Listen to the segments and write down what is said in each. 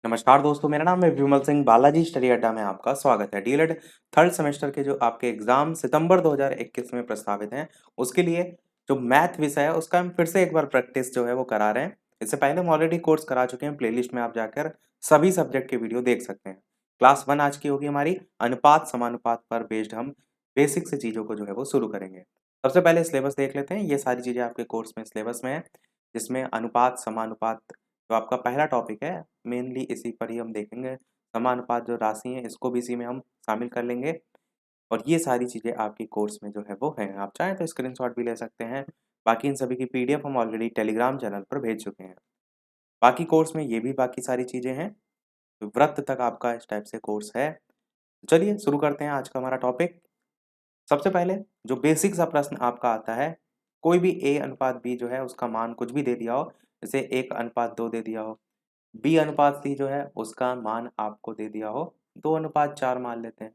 नमस्कार दोस्तों, मेरा नाम है विमल सिंह। बालाजी स्टडी अड्डा में आपका स्वागत है। डीएलएड थर्ड सेमेस्टर के जो आपके एग्जाम सितंबर 2021 में प्रस्तावित हैं, उसके लिए जो मैथ विषय है उसका हम फिर से एक बार प्रैक्टिस जो है वो करा रहे हैं। इससे पहले हम ऑलरेडी कोर्स करा चुके हैं। प्लेलिस्ट में आप जाकर सभी सब्जेक्ट के वीडियो देख सकते हैं। क्लास 1 आज की होगी हमारी अनुपात समानुपात पर बेस्ड। हम बेसिक से चीज़ों को जो है वो शुरू करेंगे। सबसे पहले सिलेबस देख लेते हैं। ये सारी चीज़ें आपके कोर्स में सिलेबस में है, जिसमें अनुपात समानुपात जो आपका पहला टॉपिक है, मेनली इसी पर ही हम देखेंगे। समानुपात जो राशि है इसको भी इसी में हम शामिल कर लेंगे और ये सारी चीज़ें आपकी कोर्स में जो है वो हैं। आप चाहें तो स्क्रीनशॉट भी ले सकते हैं। बाकी इन सभी की पीडीएफ हम ऑलरेडी टेलीग्राम चैनल पर भेज चुके हैं। बाकी कोर्स में ये भी बाकी सारी चीज़ें हैं। तो व्रत तक आपका इस टाइप से कोर्स है। चलिए शुरू करते हैं आज का हमारा टॉपिक। सबसे पहले जो बेसिक सा प्रश्न आपका आता है, कोई भी ए अनुपात बी जो है उसका मान कुछ भी दे दिया हो, जैसे 1:2 दे दिया हो। बी अनुपात सी जो है उसका मान आपको दे दिया हो 2:4 मान लेते हैं।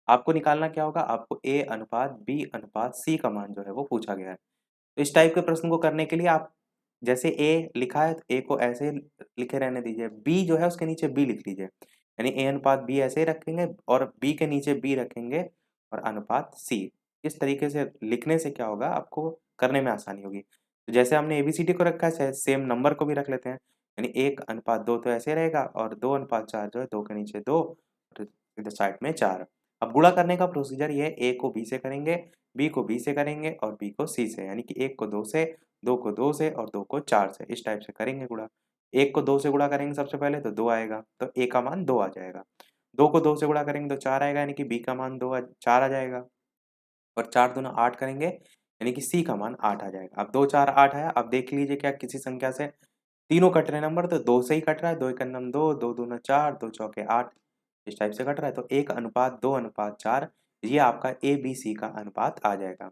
आपको निकालना क्या होगा, आपको ए अनुपात बी अनुपात सी का मान जो है वो पूछा गया है। तो इस टाइप के प्रश्न को करने के लिए आप जैसे ए लिखा है तो ए को ऐसे लिखे रहने दीजिए, बी जो है उसके नीचे बी लिख लीजिए। यानी ए अनुपात बी ऐसे ही रखेंगे और बी के नीचे बी रखेंगे और अनुपात सी। इस तरीके से लिखने से क्या होगा, आपको करने में आसानी होगी। तो जैसे हमने एबीसीडी को रखा है सेम नंबर को भी रख लेते हैं। यानी 1:2 तो ऐसे रहेगा और 2:4 जो है 2 के नीचे 2 और इधर साइड में 4। अब गुणा करने का प्रोसीजर ये है, ए को बी से करेंगे, बी को बी से करेंगे और बी को सी से। यानी कि 1 को 2 से, 2 को 2 से और 2 को 4 से, इस टाइप से करेंगे गुणा। 1 को 2 से गुणा करेंगे सबसे पहले तो 2 आएगा, तो ए का मान 2 आ जाएगा। 2 को 2 से गुणा करेंगे तो 4 आएगा, यानी कि बी का मान 4 आ जाएगा। और 4 दूना 8 करेंगे, यानी कि सी का मान 8 आ जाएगा। अब 2 4 8 आया। अब देख लीजिए क्या किसी संख्या से तीनों कट रहे हैं नंबर, तो 2 से ही कट रहा है। 2 एकम 2, 2 दूना 4, 2 चौके 8, इस टाइप से कट रहा है। तो 1:2:4 ये आपका ए बी सी का अनुपात आ जाएगा।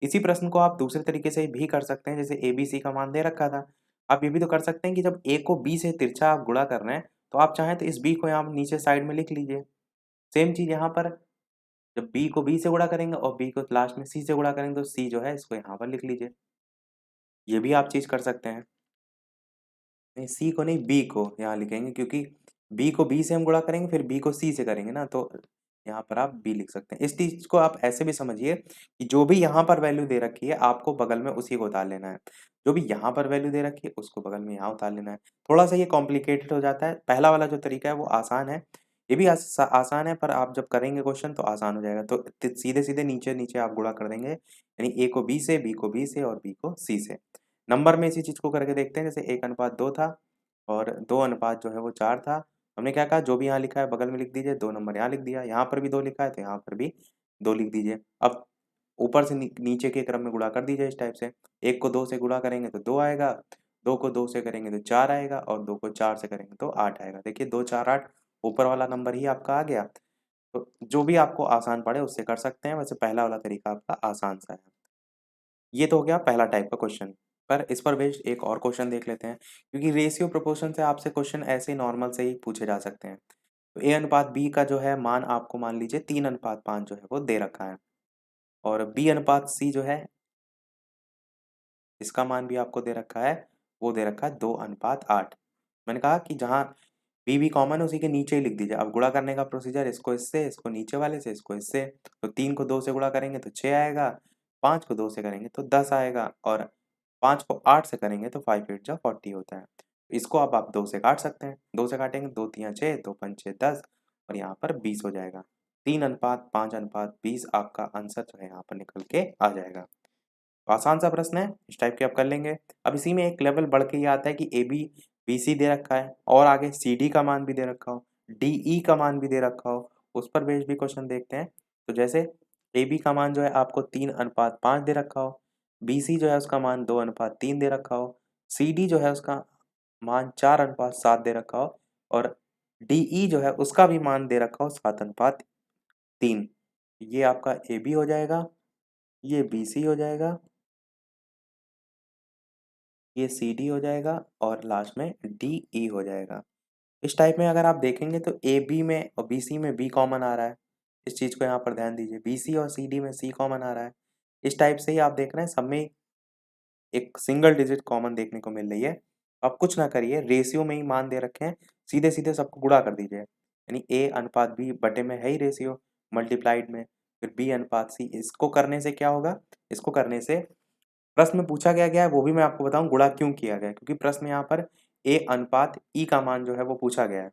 इसी प्रश्न को आप दूसरे तरीके से भी कर सकते हैं। जैसे ए बी सी का मान दे रखा था, आप ये भी तो कर सकते हैं कि जब ए को बी से तिरछा आप गुणा कर रहे हैं, तो आप चाहें तो इस बी को यहाँ नीचे साइड में लिख लीजिए। सेम चीज़ यहाँ पर जब बी को बी से गुणा करेंगे और बी को लास्ट में सी से गुणा करेंगे, तो सी जो है इसको यहाँ पर लिख लीजिए। ये भी आप चीज़ कर सकते हैं। नहीं, सी को नहीं, बी को यहाँ लिखेंगे, क्योंकि बी को बी से हम गुणा करेंगे फिर बी को सी से करेंगे ना, तो यहाँ पर आप बी लिख सकते हैं। इस चीज़ को आप ऐसे भी समझिए कि जो भी यहाँ पर वैल्यू दे रखी है आपको बगल में उसी को उतार लेना है। जो भी यहाँ पर वैल्यू दे रखी है उसको बगल में यहाँ उतार लेना है। थोड़ा सा ये कॉम्प्लिकेटेड हो जाता है। पहला वाला जो तरीका है वो आसान है, ये भी आसान है, पर आप जब करेंगे क्वेश्चन तो आसान हो जाएगा। तो सीधे सीधे नीचे नीचे आप गुणा कर देंगे, यानी ए को बी से, बी को बी से और बी को सी से। नंबर में इसी चीज़ को करके देखते हैं। जैसे 1:2 था और 2 अनुपात जो है वो 4 था। हमने क्या कहा, जो भी यहाँ लिखा है बगल में लिख दीजिए, 2 नंबर यहाँ लिख दिया। यहाँ पर भी 2 लिखा है तो यहाँ पर भी 2 लिख दीजिए। अब ऊपर से नीचे के क्रम में गुणा कर दीजिए इस टाइप से। 1 को 2 से गुणा करेंगे तो 2 आएगा, 2 को 2 से करेंगे तो 4 आएगा और 2 को 4 से करेंगे तो 8 आएगा। देखिए 2 4 8 ऊपर वाला नंबर ही आपका आ गया। तो जो भी आपको आसान पड़े उससे कर सकते हैं। वैसे पहला वाला तरीका आपका आसान सा है। ये तो हो गया पहला टाइप का क्वेश्चन। पर इस पर बेस्ड एक और क्वेश्चन देख लेते हैं, क्योंकि रेशियो प्रोपोर्शन से आपसे क्वेश्चन ऐसे नॉर्मल से ही पूछे जा सकते हैं। तो ए अनुपात बी का जो है मान आपको मान लीजिए 3:5 जो है वो दे रखा है, और बी अनुपात सी जो है इसका मान भी आपको दे रखा है, वो दे रखा है 2:8। मैंने कहा कि जहाँ बी कॉमन है उसी के नीचे ही लिख दीजिए। अब गुणा करने का प्रोसीजर, इसको इससे, इसको नीचे वाले से, इसको इससे। तो 3 को 2 से गुणा करेंगे तो 6 आएगा, 5 को 2 से करेंगे तो 10 आएगा और 5 को 8 से करेंगे तो 5 8 जा 40 होता है। तो इसको अब आप 2 से काट सकते हैं। 2 से काटेंगे, 2 3 6, 2 5 6 10 और यहाँ पर 20 हो जाएगा। 3:5:20 आपका आंसर जो है यहाँ पर निकल के आ जाएगा। तो आसान सा प्रश्न है, इस टाइप के आप कर लेंगे। अब इसी में एक लेवल बढ़ के ये आता है कि ए बी बी सी दे रखा है और आगे सी डी का मान भी दे रखा हो, डी ई का मान भी दे रखा हो, उस पर बेस्ड भी क्वेश्चन देखते हैं। तो जैसे ए बी का मान जो है आपको 3:5 दे रखा हो, बी सी जो है उसका मान 2:3 दे रखा हो, सी डी जो है उसका मान 4:7 दे रखा हो और डी ई जो है उसका भी मान दे रखा हो 7:3। ये आपका ए बी हो जाएगा, ये बी सी हो जाएगा, ये सी डी हो जाएगा और लास्ट में डी ई हो जाएगा। इस टाइप में अगर आप देखेंगे तो ए बी में और बी सी में बी कॉमन आ रहा है। इस चीज़ को यहाँ पर ध्यान दीजिए, बी सी और सी डी में सी कॉमन आ रहा है। इस टाइप से ही आप देख रहे हैं, सब में एक सिंगल डिजिट कॉमन देखने को मिल रही है। आप कुछ ना करिए, रेशियो में ही मान दे रखे हैं, सीधे-सीधे सबको गुणा कर दीजिए। यानी A अनुपात B बटे में है ही रेशियो मल्टीप्लाइड में, फिर B अनुपात C। इसको करने से क्या होगा? इसको करने से प्रश्न में पूछा गया है वो भी मैं आपको बताऊँ गुणा क्यों किया गया है? क्योंकि प्रश्न में यहाँ पर A अनुपात E का मान जो है वो पूछा गया है।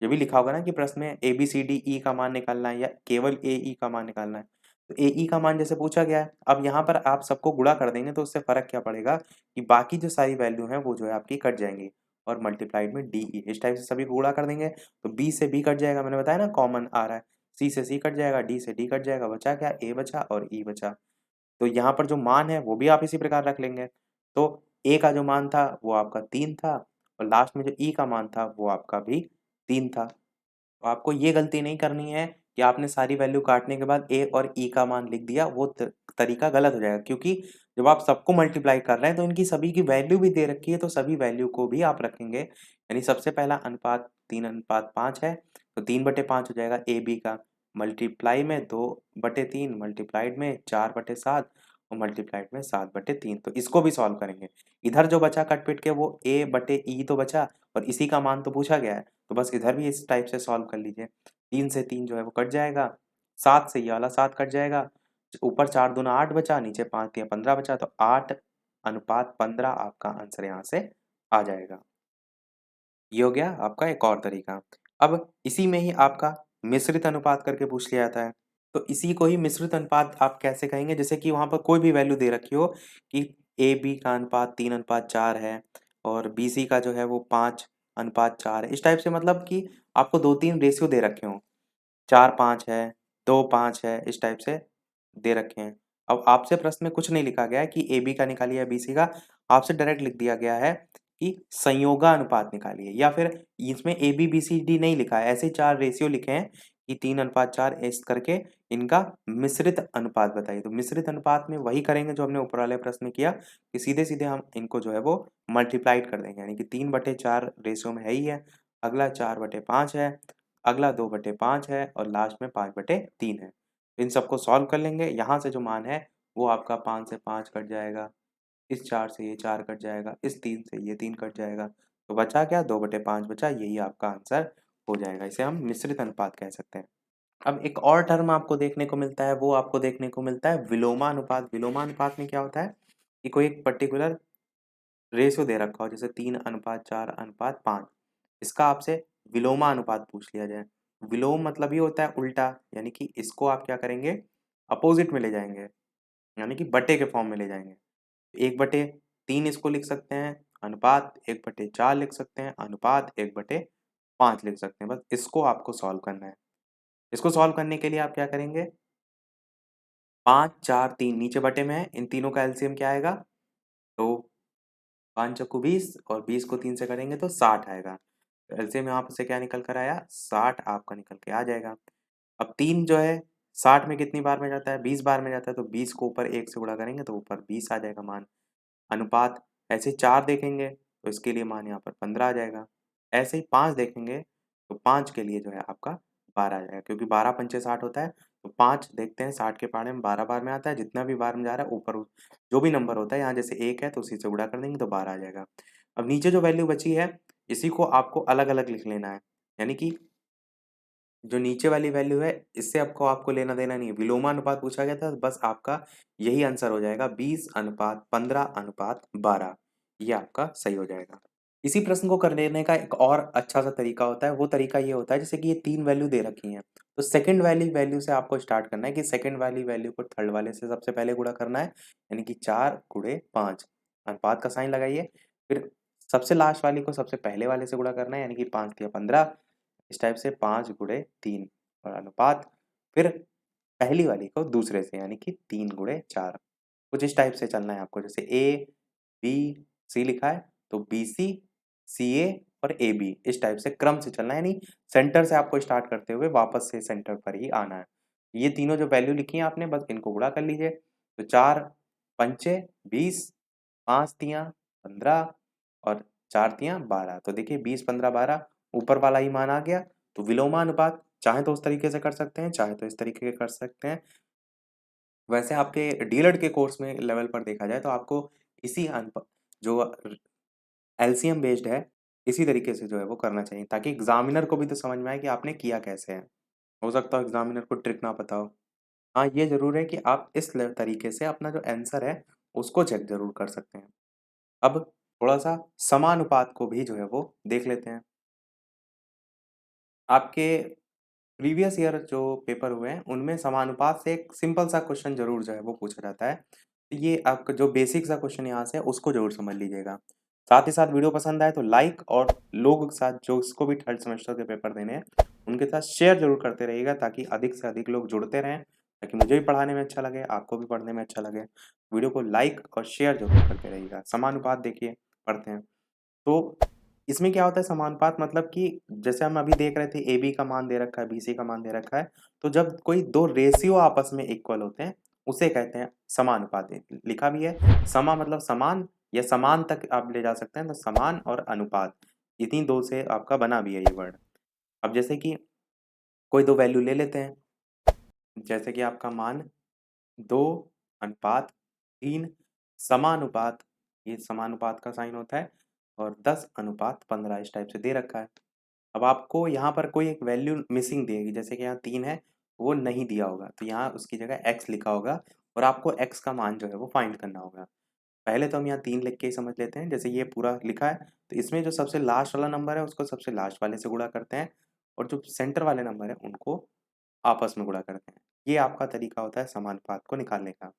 ये भी लिखा होगा ना कि प्रश्न में ABCDE का मान निकालना है या केवल AE का मान निकालना है। तो AE का मान जैसे पूछा गया है, अब यहाँ पर आप सबको गुणा कर देंगे तो उससे फ़र्क क्या पड़ेगा कि बाकी जो सारी वैल्यू हैं वो जो है आपकी कट जाएँगी और मल्टीप्लाइड में DE इस टाइप से सभी को गुणा कर देंगे तो B से B कट जाएगा, मैंने बताया ना कॉमन आ रहा है। C से C कट जाएगा, D से D कट जाएगा, बचा क्या? A बचा और E बचा। तो यहाँ पर जो मान है वो भी आप इसी प्रकार रख लेंगे। तो A का जो मान था वो आपका 3 था और लास्ट में जो E का मान था वो आपका भी 3 था। तो आपको ये गलती नहीं करनी है कि आपने सारी वैल्यू काटने के बाद ए और ई का मान लिख दिया, वो तरीका गलत हो जाएगा क्योंकि जब आप सबको मल्टीप्लाई कर रहे हैं तो इनकी सभी की वैल्यू भी दे रखी है तो सभी वैल्यू को भी आप रखेंगे। यानी सबसे पहला अनुपात 3:5 है तो 3/5 हो जाएगा ए बी का, मल्टीप्लाई में 2/3 मल्टीप्लाइड में 4/7 और मल्टीप्लाइड में 7/3। तो इसको भी सॉल्व करेंगे। इधर जो बचा कट-पिट के वो ए बटे ई तो बचा और इसी का मान तो पूछा गया है। तो बस इधर भी इस टाइप से सॉल्व कर लीजिए। 3 से 3 जो है वो कट जाएगा, 7 से ये वाला 7 कट जाएगा, ऊपर 4 दूना 8 बचा, नीचे 5 तिया 15 बचा तो 8:15 आपका आंसर यहाँ से आ जाएगा। ये हो गया आपका एक और तरीका। अब इसी में ही आपका मिश्रित अनुपात करके पूछ लिया जाता है। तो इसी को ही मिश्रित अनुपात आप कैसे कहेंगे? जैसे कि वहाँ पर कोई भी वैल्यू दे रखी हो कि ए-बी का अनुपात 3:4 है और बी-सी का जो है वो 5:4 है। इस टाइप से मतलब कि आपको 2-3 रेशियो दे रखे हों। 4-5 है, 2-5 है, इस टाइप से दे रखे हैं। अब आपसे प्रश्न में कुछ नहीं लिखा गया है कि ए-बी का निकालिए या बी-सी का, आपसे डायरेक्ट लिख दिया गया है कि संयोगानुपात निकालिए या फिर इसमें ए-बी, बी-सी-डी नहीं लिखा है, ऐसे ही 4 रेशियो लिखे हैं कि 3:4 ऐसे करके इनका मिश्रित अनुपात बताइए। तो मिश्रित अनुपात में वही करेंगे जो हमने ऊपर वाले प्रश्न में किया कि सीधे-सीधे हम इनको जो है वो मल्टीप्लाइड कर देंगे, यानी कि 3/4 रेशियो में है ही है, अगला 4/5 है, अगला 2/5 है और लास्ट में 5/3 है। इन सबको सॉल्व कर लेंगे, यहाँ से जो मान है वो आपका 5 से 5 कट जाएगा, इस 4 से ये 4 कट जाएगा, इस 3 से ये 3 कट जाएगा। तो बचा क्या? 2/5 बचा, यही आपका आंसर हो जाएगा। इसे हम मिश्रित अनुपात कह सकते हैं। अब एक और टर्म आपको देखने को मिलता है, वो आपको देखने को मिलता है विलोमानुपात। विलोमानुपात में क्या होता है कि कोई एक पर्टिकुलर रेशियो दे रखा हो, जैसे 3:4:5, इसका आपसे विलोमानुपात पूछ लिया जाए। विलोम मतलब ये होता है उल्टा, यानी कि इसको आप क्या करेंगे? अपोजिट में ले जाएँगे, यानी कि बटे के फॉर्म में ले जाएँगे। 1/3 इसको लिख सकते हैं, अनुपात 1/4 लिख सकते हैं, अनुपात 1/5 लिख सकते हैं। बस इसको आपको सॉल्व करना है। इसको सॉल्व करने के लिए आप क्या करेंगे? 5, 4, 3 नीचे बटे में है, इन तीनों का एलसीएम क्या आएगा? तो 5 चक्कू 20 और 20 को 3 से करेंगे तो 60 आएगा। तो एलसीएम यहाँ से क्या निकल कर आया? 60 आपका निकल के आ जाएगा। अब 3 जो है 60 में कितनी बार में जाता है? 20 बार में जाता है, तो 20 को ऊपर 1 से गुणा करेंगे तो ऊपर 20 आ जाएगा मान। अनुपात ऐसे ही 4 देखेंगे तो इसके लिए मान यहाँ पर 15 आ जाएगा। ऐसे ही 5 देखेंगे तो 5 के लिए जो है आपका 12 आ जाएगा, क्योंकि 12 पंचे 60 होता है। तो 5 देखते हैं 60 के पहाड़े में 12 बार में आता है, जितना भी बार में जा रहा है ऊपर जो भी नंबर होता है, यहाँ जैसे 1 है तो उसी से गुणा कर देंगे तो 12 आ जाएगा। अब नीचे जो वैल्यू बची है इसी को आपको अलग-अलग लिख लेना है। यानी कि जो नीचे वाली वैल्यू है इससे आपको आपको लेना-देना नहीं है। विलोमानुपात पूछा गया था, बस आपका यही आंसर हो जाएगा 20:15:12। ये आपका सही हो जाएगा। इसी प्रश्न को कर लेने का एक और अच्छा-सा तरीका होता है, वो तरीका ये होता है जैसे कि ये 3 वैल्यू दे रखी हैं, तो सेकंड वाली वैल्यू से आपको स्टार्ट करना है कि सेकंड वाली वैल्यू को थर्ड वाले से सबसे पहले गुणा करना है, यानी कि 4 गुणे 5, अनुपात का साइन लगाइए, फिर सबसे लास्ट वाली को सबसे पहले वाले से गुणा करना है, यानी कि 5 तिया 15, इस टाइप से 5 गुणे 3 और अनुपात, फिर पहली वाली को दूसरे से यानी कि 3 गुणे 4। कुछ इस टाइप से चलना है आपको, जैसे ए, बी, सी लिखा है तो बीसी, सीए और एबी इस टाइप से क्रम से चलना है, यानी सेंटर से आपको स्टार्ट करते हुए वापस से सेंटर पर ही आना है। ये तीनों जो वैल्यू लिखी है आपने बस इनको गुणा कर लीजिए। तो 4 पंचे 20, 5 तिया 15 और 4 तिया 12। तो देखिए 20, 15, 12 ऊपर वाला ही मान आ गया। तो विलोमानुपात चाहे तो उस तरीके से कर सकते हैं, चाहे तो इस तरीके के कर सकते हैं। वैसे आपके डीएलएड के कोर्स में लेवल पर देखा जाए तो आपको इसी जो एलसीएम बेस्ड है, इसी तरीके से जो है वो करना चाहिए ताकि एग्ज़ामिनर को भी तो समझ में आए कि आपने किया कैसे है। हो सकता है एग्ज़ामिनर को ट्रिक ना पता हो। हाँ, ये ज़रूर है कि आप इस ल तरीके से अपना जो आंसर है, उसको चेक ज़रूर कर सकते हैं। अब थोड़ा-सा समानुपात को भी जो है वो देख लेते हैं। आपके प्रीवियस ईयर जो पेपर हुए हैं, उनमें समानुपात से एक सिंपल सा क्वेश्चन ज़रूर जो है वो पूछा जाता है। तो ये आपका जो बेसिक सा क्वेश्चन यहाँ से है, उसको ज़रूर समझ लीजिएगा। साथ ही साथ वीडियो पसंद आए तो लाइक और लोगों के साथ जो जिसको भी थर्ड सेमेस्टर के पेपर देने हैं, उनके साथ शेयर ज़रूर करते रहिएगा ताकि अधिक से अधिक लोग जुड़ते रहें, ताकि मुझे भी पढ़ाने में अच्छा लगे, आपको भी पढ़ने में अच्छा लगे। वीडियो को लाइक और शेयर ज़रूर करते रहिएगा। समानुपात देखिए, पढ़ते हैं। तो इसमें क्या होता है समानुपात मतलब कि जैसे हम अभी देख रहे थे एबी का मान दे रखा है, बीसी का मान दे रखा है, तो जब कोई 2 रेशियो आपस में इक्वल होते हैं, उसे कहते हैं समानुपाती। लिखा भी है समा मतलब समान या समान तक आप ले जा सकते हैं, तो समान और अनुपात, इन्हीं 2 से आपका बना भी है ये वर्ड। अब जैसे कि कोई 2 वैल्यू ले लेते हैं, जैसे कि आपका मान 2:3 समानुपात, ये समानुपात का साइन होता है और 10:15 इस टाइप से दे रखा है। अब आपको यहाँ पर कोई एक वैल्यू मिसिंग देगी, जैसे कि यहाँ 3 है, वो नहीं दिया होगा, तो यहाँ उसकी जगह x लिखा होगा और आपको x का मान जो है वो फाइंड करना होगा। पहले तो हम यहाँ 3 लिख के ही समझ लेते हैं, जैसे ये पूरा लिखा है, तो इसमें जो सबसे लास्ट वाला नंबर है, उसको सबसे लास्ट वाले से गुणा करते हैं और जो सेंटर वाले नंबर है, उनको आपस में गुणा करते हैं। ये आपका तरीका होता है समानुपात को निकालने का।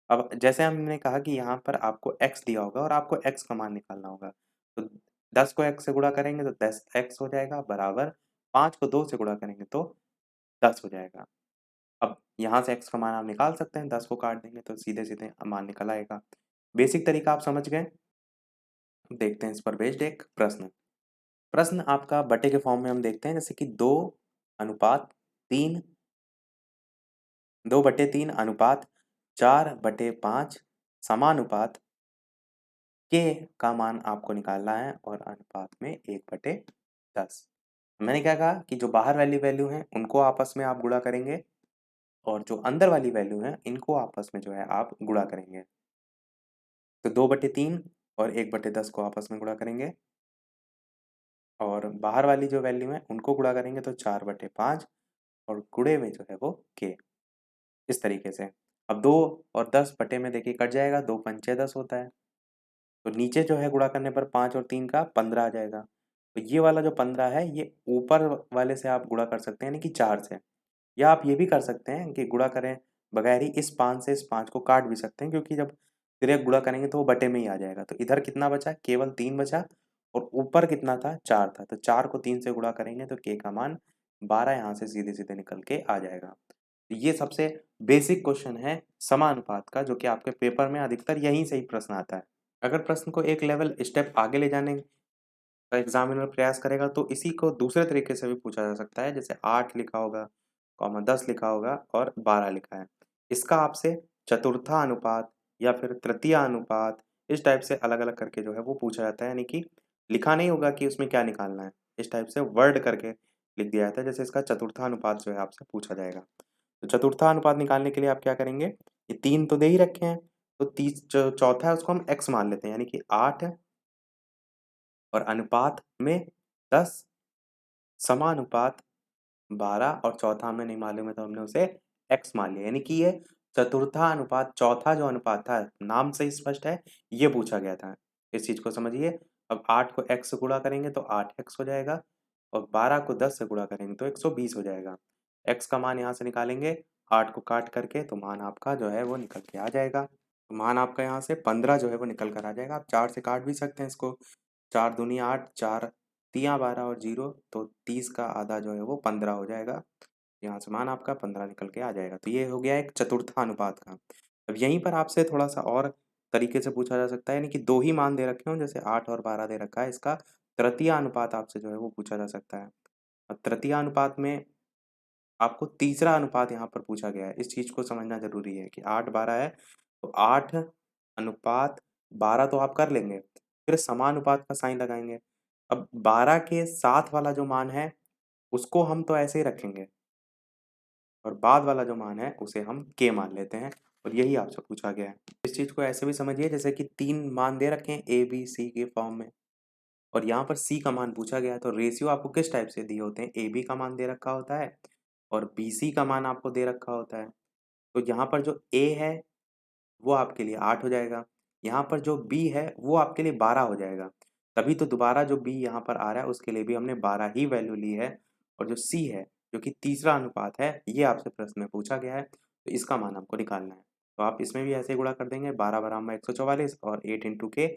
अब जैसे हमने कहा कि यहाँ पर आपको x दिया होगा और आपको x का मान निकालना होगा। तो 10 को x से गुणा करेंगे तो 10x हो जाएगा बराबर 5 को 2 से गुणा करेंगे तो 10 हो जाएगा। अब यहाँ से x का मान आप निकाल सकते हैं, 10 को काट देंगे तो सीधे-सीधे मान निकल आएगा। बेसिक तरीका आप समझ गए। देखते हैं इस पर बेस्ड एक प्रश्न। प्रश्न आपका बटे के फॉर्म में हम देखते हैं जैसे कि 2:3 2/3 अनुपात 4/5 समानुपात के का मान आपको निकालना है और अनुपात में 1/10। मैंने क्या कहा कि जो बाहर वाली वैल्यू है उनको आपस में आप गुणा करेंगे और जो अंदर वाली वैल्यू है इनको आपस में जो है आप गुणा करेंगे। तो 2/3 और 1/10 को आपस में गुणा करेंगे और बाहर वाली जो वैल्यू है उनको गुणा करेंगे तो 4/5 और गुणे में जो है वो के, इस तरीके से। अब 2 और 10 बटे में देखिए कट जाएगा, 2 पंचे 10 होता है। तो नीचे जो है गुणा करने पर 5 और 3 का 15 आ जाएगा। तो ये वाला जो 15 है ये ऊपर वाले से आप गुणा कर सकते हैं यानी कि 4 से। या आप ये भी कर सकते हैं कि गुणा करें बगैर ही इस 5 से इस 5 को काट भी सकते हैं क्योंकि जब डायरेक्ट गुणा करेंगे तो वो बटे में ही आ जाएगा। तो इधर कितना बचा? केवल 3 बचा और ऊपर कितना था? 4 था। तो 4 को 3 से गुणा करेंगे तो के का मान 12 यहाँ से सीधे-सीधे निकल के आ जाएगा। तो ये सबसे बेसिक क्वेश्चन है समानुपात का जो कि आपके पेपर में अधिकतर यहीं से ही प्रश्न आता है। अगर प्रश्न को एक लेवल स्टेप आगे ले जाने का एग्जामिनर प्रयास करेगा तो इसी को दूसरे तरीके से भी पूछा जा सकता है, जैसे 8 लिखा होगा, कॉमा 10 लिखा होगा और 12 लिखा है। इसका आपसे चतुर्था अनुपात या फिर तृतीय अनुपात इस टाइप से अलग-अलग करके जो है वो पूछा जाता है, यानी कि लिखा नहीं होगा कि उसमें क्या निकालना है। इस टाइप से वर्ड करके लिख दिया जाता है, जैसे इसका चतुर्था अनुपात जो है आपसे पूछा जाएगा। तो चतुर्था अनुपात निकालने के लिए आप क्या करेंगे? ये 3 तो दे ही रखे हैं, तो तीस जो चौथा है उसको हम x मान लेते हैं, यानी कि 8 और अनुपात में 10 समानुपात 12 और चौथा हमें नहीं मालूम है तो हमने उसे x मान लिया, यानी कि ये चतुर्था अनुपात चौथा जो अनुपात था नाम से ही स्पष्ट है, ये पूछा गया था। इस चीज को समझिए। अब 8 को x से गुणा करेंगे तो 8x हो जाएगा और 12 को 10 से गुणा करेंगे तो 120 हो जाएगा। x का मान यहाँ से निकालेंगे 8 को काट करके तो मान आपका जो है वो निकल के आ जाएगा। तो मान आपका यहाँ से 15 जो है वो निकल कर आ जाएगा। आप 4 से काट भी सकते हैं इसको। 4 दूनी 8, 4 तियाँ 12 और 0 तो 30 का आधा जो है वो 15 हो जाएगा। यहाँ से मान आपका 15 निकल के आ जाएगा। तो ये हो गया एक चतुर्था अनुपात का। अब यहीं पर आपसे थोड़ा-सा और तरीके से पूछा जा सकता है, यानी कि 2 ही मान दे रखे हों, जैसे 8 और 12 दे रखा है, इसका तृतीय अनुपात आपसे जो है वो पूछा जा सकता है। अब तृतीय अनुपात में आपको तीसरा अनुपात यहाँ पर पूछा गया है, इस चीज़ को समझना ज़रूरी है कि 8-12 है, तो 8 अनुपात 12 तो आप कर लेंगे, फिर समानुपात का साइन लगाएँगे। अब 12 के साथ वाला जो मान है, उसको हम तो ऐसे ही रखेंगे और बाद वाला जो मान है, उसे हम k मान लेते हैं और यही आपसे पूछा गया है। इस चीज़ को ऐसे भी समझिए जैसे कि 3 मान दे रखे हैं A, B, C के फॉर्म में और यहाँ पर सी का मान पूछा गया है, तो रेशियो आपको किस टाइप से दिए होते हैं, ए बी का मान दे रखा होता है और बी सी का मान आपको दे रखा होता है। तो यहाँ पर जो ए है वो आपके लिए 8 हो जाएगा, यहाँ पर जो बी है वो आपके लिए 12 हो जाएगा। तभी तो दोबारा जो बी यहाँ पर आ रहा है उसके लिए भी हमने 12 ही वैल्यू ली है। और जो सी है जो कि तीसरा अनुपात है, ये आपसे प्रश्न में पूछा गया है, तो इसका मान हमको निकालना है। तो आप इसमें भी ऐसे गुणा कर देंगे, 12 बराबर 144 और 8 इंटू के,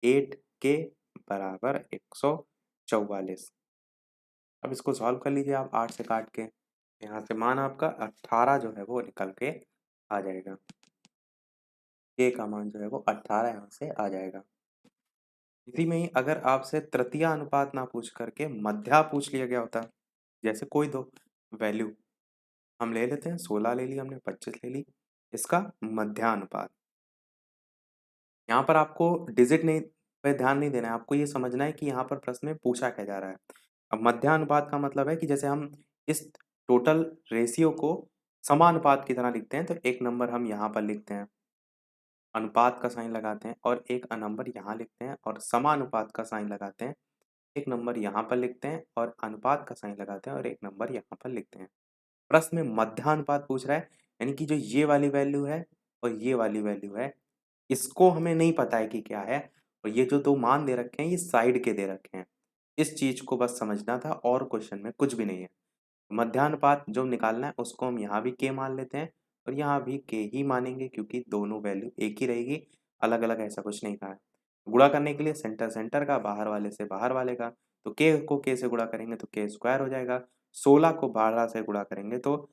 8 के बराबर 144। अब इसको सॉल्व कर लीजिए आप 8 से काट के, यहाँ से मान आपका 18 जो है वो निकल के आ जाएगा। के का मान जो है वो 18 यहाँ से आ जाएगा। इसी में ही अगर आपसे तृतीय अनुपात ना पूछ करके मध्या पूछ लिया गया होता, जैसे कोई दो वैल्यू हम ले लेते हैं, 16 ले ली हमने, 25 ले ली, इसका मध्या अनुपात। यहाँ पर आपको डिजिट नहीं पे ध्यान नहीं देना है, आपको ये समझना है कि यहाँ पर प्रश्न में पूछा क्या जा रहा है। अब मध्यानुपात का मतलब है कि जैसे हम इस टोटल रेशियो को समानुपात की तरह लिखते हैं, तो एक नंबर हम यहाँ पर लिखते हैं, अनुपात का साइन लगाते हैं और एक नंबर यहाँ लिखते हैं, और समानुपात का साइन लगाते हैं, एक नंबर यहाँ पर लिखते हैं और अनुपात का साइन लगाते हैं और एक नंबर यहाँ पर लिखते हैं। प्रश्न में मध्यानुपात पूछ रहा है, यानी कि जो ये वाली वैल्यू है और ये वाली वैल्यू है, इसको हमें नहीं पता है कि क्या है, और ये जो दो मान दे रखे हैं ये साइड के दे रखे हैं। इस चीज को बस समझना था, और क्वेश्चन में कुछ भी नहीं है। मध्यानुपात जो निकालना है उसको हम यहाँ भी के मान लेते हैं और यहाँ भी के ही मानेंगे, क्योंकि दोनों वैल्यू एक ही रहेगी, अलग अलग ऐसा कुछ नहीं कहा है। गुणा करने के लिए सेंटर सेंटर का, बाहर वाले से बाहर वाले का, तो के को के से गुणा करेंगे तो के स्क्वायर हो जाएगा। 16 को 12 से गुणा करेंगे तो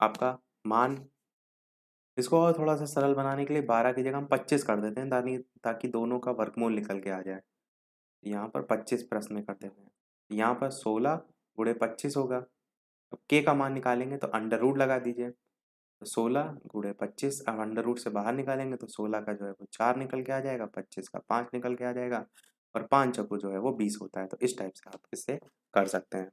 आपका मान, इसको और थोड़ा सा सरल बनाने के लिए 12 की जगह हम 25 कर देते हैं, ताकि दोनों का वर्गमूल निकल के आ जाए। यहाँ पर 25 प्रश्न में कर देते हैं, यहाँ पर 16 गुणे 25 होगा। अब के का मान निकालेंगे तो अंडर रूट लगा दीजिए, तो 16 गुणे 25, अब अंडर रूट से बाहर निकालेंगे तो 16 का जो है वो 4 निकल के आ जाएगा, 25 का 5 निकल के आ जाएगा, और 5 चौको जो है वो 20 होता है। तो इस टाइप से आप इससे कर सकते हैं।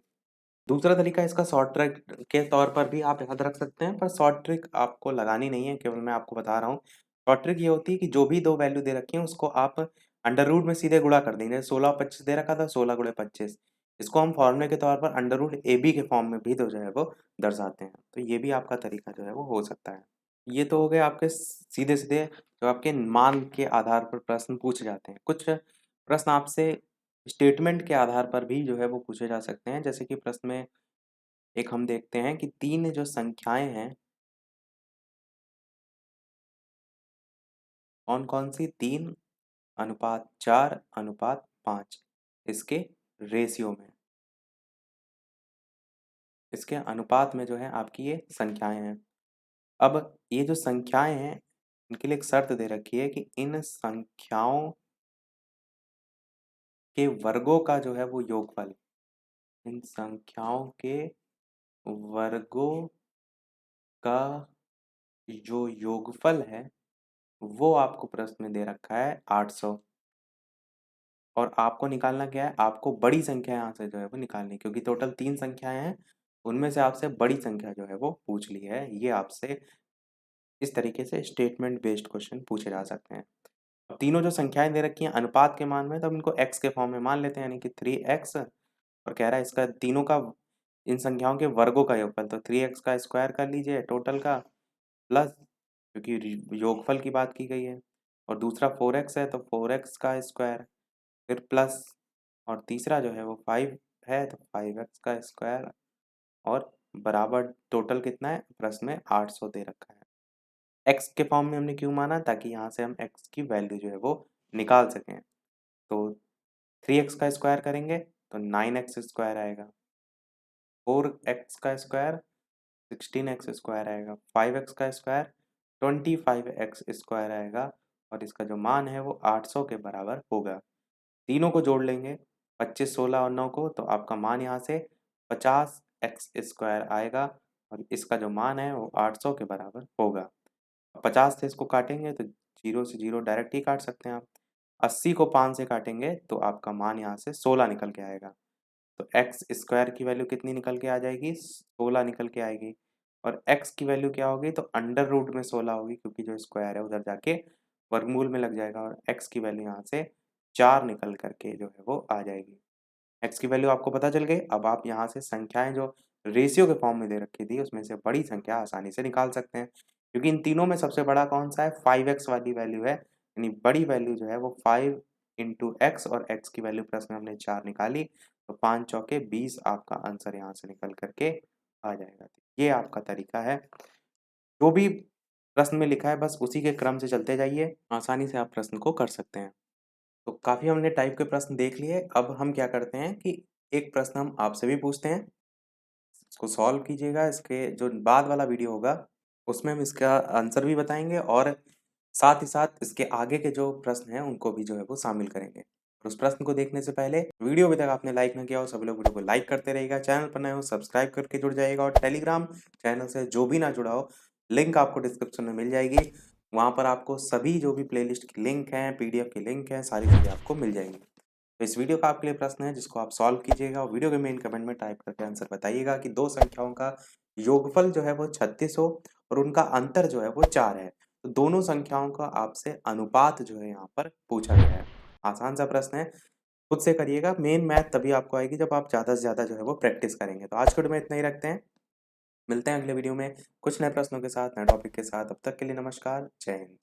दूसरा तरीका इसका शॉर्ट ट्रिक के तौर पर भी आप याद रख सकते हैं, पर शॉर्ट ट्रिक आपको लगानी नहीं है, केवल मैं आपको बता रहा हूँ। शॉर्ट ट्रिक ये होती है कि जो भी दो वैल्यू दे रखी है उसको आप अंडर रूट में सीधे गुणा कर देंगे। 16 और 25 दे रखा था, 16 गुणे 25, इसको हम फॉर्मूले के तौर पर अंडर रूट ए बी के फॉर्म में भी तो जो है वो दर्शाते हैं। तो ये भी आपका तरीका जो है वो हो सकता है। ये तो हो गए आपके सीधे सीधे जो आपके मान के आधार पर प्रश्न पूछे जाते हैं। कुछ प्रश्न आपसे स्टेटमेंट के आधार पर भी जो है वो पूछे जा सकते हैं। जैसे कि प्रश्न में एक हम देखते हैं कि तीन जो संख्याएं हैं, कौन कौन सी, 3 अनुपात 4 अनुपात 5, इसके रेशियो में, इसके अनुपात में जो है आपकी ये संख्याएं हैं। अब ये जो संख्याएं हैं इनके लिए एक शर्त दे रखी है कि इन संख्याओं के वर्गों का जो है वो योगफल, इन संख्याओं के वर्गों का जो योगफल है वो आपको प्रश्न में दे रखा है 800। और आपको निकालना क्या है, आपको बड़ी संख्या यहाँ से जो है वो निकालनी है, क्योंकि टोटल 3 संख्याएं हैं, उनमें से आपसे बड़ी संख्या जो है वो पूछ ली है। ये आपसे इस तरीके से स्टेटमेंट बेस्ड क्वेश्चन पूछे जा सकते हैं। अब तीनों जो संख्याएं दे रखी हैं अनुपात के मान में, तो हम इनको x के फॉर्म में मान लेते हैं, यानी कि 3x, और कह रहा है इसका तीनों का, इन संख्याओं के वर्गों का योगफल, तो 3x का स्क्वायर कर लीजिए टोटल का, प्लस, क्योंकि योगफल की बात की गई है, और दूसरा 4x है तो 4x का स्क्वायर, फिर प्लस, और तीसरा जो है वो 5 है तो 5x का स्क्वायर, और बराबर टोटल कितना है प्रश्न में 800 दे रखा है। x के फॉर्म में हमने क्यों माना, ताकि यहाँ से हम x की वैल्यू जो है वो निकाल सकें। तो 3x का स्क्वायर करेंगे तो 9x स्क्वायर आएगा, 4x का स्क्वायर 16x स्क्वायर आएगा, 5x का स्क्वायर 25x स्क्वायर आएगा, और इसका जो मान है वो 800 के बराबर होगा। तीनों को जोड़ लेंगे, 25, 16 और 9 को, तो आपका मान यहाँ से 50x स्क्वायर आएगा, और इसका जो मान है वो 800 के बराबर होगा। 50 से इसको काटेंगे तो 0 से 0 डायरेक्ट ही काट सकते हैं आप। 80 को 5 से काटेंगे तो आपका मान यहाँ से 16 निकल के आएगा। तो एक्स स्क्वायर की वैल्यू कितनी निकल के आ जाएगी, 16 निकल के आएगी। और एक्स की वैल्यू क्या होगी, तो अंडर रूट में 16 होगी, क्योंकि जो स्क्वायर है उधर जाके वर्गमूल में लग जाएगा, और एक्स की वैल्यू यहाँ से 4 निकल कर के जो है वो आ जाएगी। x की वैल्यू आपको पता चल गई। अब आप यहाँ से संख्याएँ जो रेशियो के फॉर्म में दे रखी थी, उसमें से बड़ी संख्या आसानी से निकाल सकते हैं। क्योंकि इन तीनों में सबसे बड़ा कौन-सा है? 5x वाली वैल्यू है। यानी बड़ी वैल्यू जो है वो 5 इंटू x, और x की वैल्यू प्रश्न में हमने 4 निकाली, तो 5 चौके 20 आपका आंसर यहाँ से निकल कर के आ जाएगा। ये आपका तरीका है। जो भी प्रश्न में लिखा है बस उसी के क्रम से चलते जाइए, आसानी से आप प्रश्न को कर सकते हैं। तो काफ़ी हमने टाइप के प्रश्न देख लिए। अब हम क्या करते हैं कि एक प्रश्न हम आपसे भी पूछते हैं, इसको सॉल्व कीजिएगा। इसके जो बाद वाला वीडियो होगा, उसमें हम इसका आंसर भी बताएँगे, और साथ ही साथ इसके आगे के जो प्रश्न हैं, उनको भी जो है वो शामिल करेंगे। और उस प्रश्न को देखने से पहले, वीडियो अभी तक आपने लाइक ना किया हो, सभी लोग वीडियो को लाइक करते रहिएगा। चैनल पर नए हो, सब्सक्राइब करके जुड़ जाइएगा, और टेलीग्राम चैनल से जो भी ना जुड़ा हो, लिंक आपको डिस्क्रिप्शन में मिल जाएगी। वहाँ पर आपको सभी जो भी प्लेलिस्ट की लिंक हैं, पीडीएफ की लिंक है, सारी चीज़ें आपको मिल जाएँगी। तो इस वीडियो का आपके लिए प्रश्न है जिसको आप सॉल्व कीजिएगा, और वीडियो के मेन कमेंट में टाइप करके आंसर बताइएगा कि 2 संख्याओं का योगफल जो है वो 36 हो, और उनका अंतर जो है वो 4 है। तो दोनों संख्याओं का आपसे अनुपात जो है यहाँ पर पूछा गया है। आसान सा प्रश्न है, खुद से करिएगा। मेन मैथ तभी आपको आएगी जब आप ज़्यादा से ज़्यादा जो है वो प्रैक्टिस करेंगे। तो आज के वीडियो में इतना ही रखते हैं। मिलते हैं अगले वीडियो में कुछ नए प्रश्नों के साथ, नए टॉपिक के साथ। तब तक के लिए नमस्कार, जय हिंद।